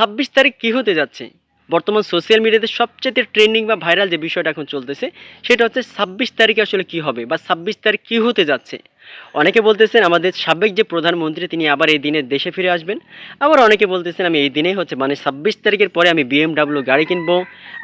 26 তারিখ কী হতে যাচ্ছে? বর্তমান সোশ্যাল মিডিয়াতে সবচাইতে ট্রেন্ডিং বা ভাইরাল যে বিষয়টা এখন চলতেছে, সেটা হচ্ছে 26 তারিখে আসলে কী হবে বা 26 তারিখ কী হতে যাচ্ছে? অনেকে বলতেছেন আমাদের সাবেক যে প্রধানমন্ত্রী তিনি আবার এই দিনে দেশে ফিরে আসবেন। আবার অনেকে বলতেছেন আমি এই দিনেই হচ্ছে মানে 26 তারিখের পরে আমি BMW গাড়ি কিনবো,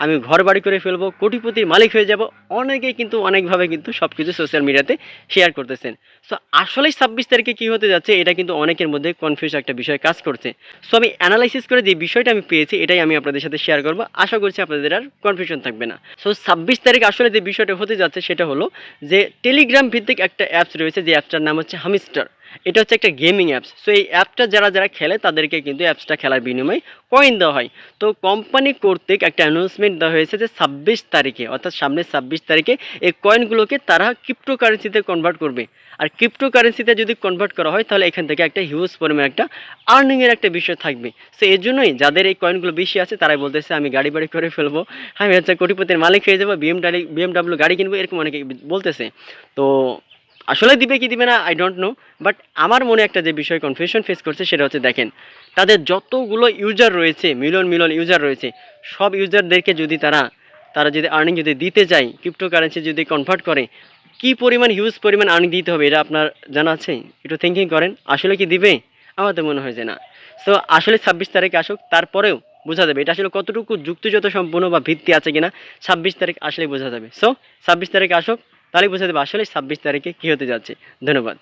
আমি ঘরবাড়ি করে ফেলবো, কোটিপতির মালিক হয়ে যাবো। অনেকেই কিন্তু অনেকভাবে কিন্তু সবকিছু সোশ্যাল মিডিয়াতে শেয়ার করতেছেন। সো আসলেই 26 তারিখে কী হতে যাচ্ছে এটা কিন্তু অনেকের মধ্যে কনফিউজ একটা বিষয় কাজ করছে। সো আমি অ্যানালাইসিস করে যে বিষয়টা আমি পেয়েছি এটাই আমি আপনাদের সাথে শেয়ার করব। আশা করছি আপনাদের আর কনফিউশন থাকবে না। সো 26 তারিখ আসলে যে বিষয়টা হতে যাচ্ছে সেটা হলো যে টেলিগ্রাম ভিত্তিক একটা অ্যাপস রয়েছে যে অ্যাপসটার নাম হচ্ছে হামিস্টার। এটা হচ্ছে একটা গেমিং অ্যাপস। সো এই অ্যাপটা যারা খেলে তাদেরকে কিন্তু অ্যাপসটা খেলার বিনিময়ে কয়েন দেওয়া হয়। তো কোম্পানি কর্তৃক একটা অ্যানাউন্সমেন্ট দেওয়া হয়েছে যে 26 তারিখে অর্থাৎ সামনের 26 তারিখে এই কয়েনগুলোকে তারা ক্রিপ্টোকারেন্সিতে কনভার্ট করবে। আর ক্রিপ্টোকারেন্সিতে যদি কনভার্ট করা হয় তাহলে এখান থেকে একটা হিউজ পরিমাণ একটা আর্নিংয়ের একটা বিষয় থাকবে। সো এর জন্যই যাদের এই কয়েনগুলো বেশি আছে তারাই বলতেছে আমি গাড়ি বাড়ি করে ফেলবো, আমি হচ্ছে কোটিপতির মালিক হয়ে যাবো, বিএমডাব্লিউ গাড়ি কিনবো, এরকম অনেকে বলতেছে। তো আসলে দিবে কি দিবে না আই ডোন্ট নো। বাট আমার মনে একটা যে বিষয় কনফিউশন ফেস করছে সেটা হচ্ছে দেখেন তাদের যতগুলো ইউজার রয়েছে, মিলিয়ন মিলিয়ন ইউজার রয়েছে, সব ইউজারদেরকে যদি তারা যদি আর্নিং যদি দিতে চায়, ক্রিপ্টোকারেন্সি যদি কনভার্ট করে, কি পরিমাণ হিউজ পরিমাণ আর্নিং দিতে হবে এটা আপনার জানা আছে? একটু থিঙ্কিং করেন। আসলে কি দিবে? আমার তো মনে হয় যে না। সো আসলে 26 তারিখে আসুক, তারপরেও বোঝা যাবে এটা আসলে কতটুকু যুক্তিযুক্ত সম্পূর্ণ বা ভিত্তি আছে কিনা 26 তারিখ আসলেই বোঝা যাবে। সো 26 তারিখে আসুক, তাহলেই বোঝা যাবে আসলে 26 তারিখে কী হতে যাচ্ছে। ধন্যবাদ।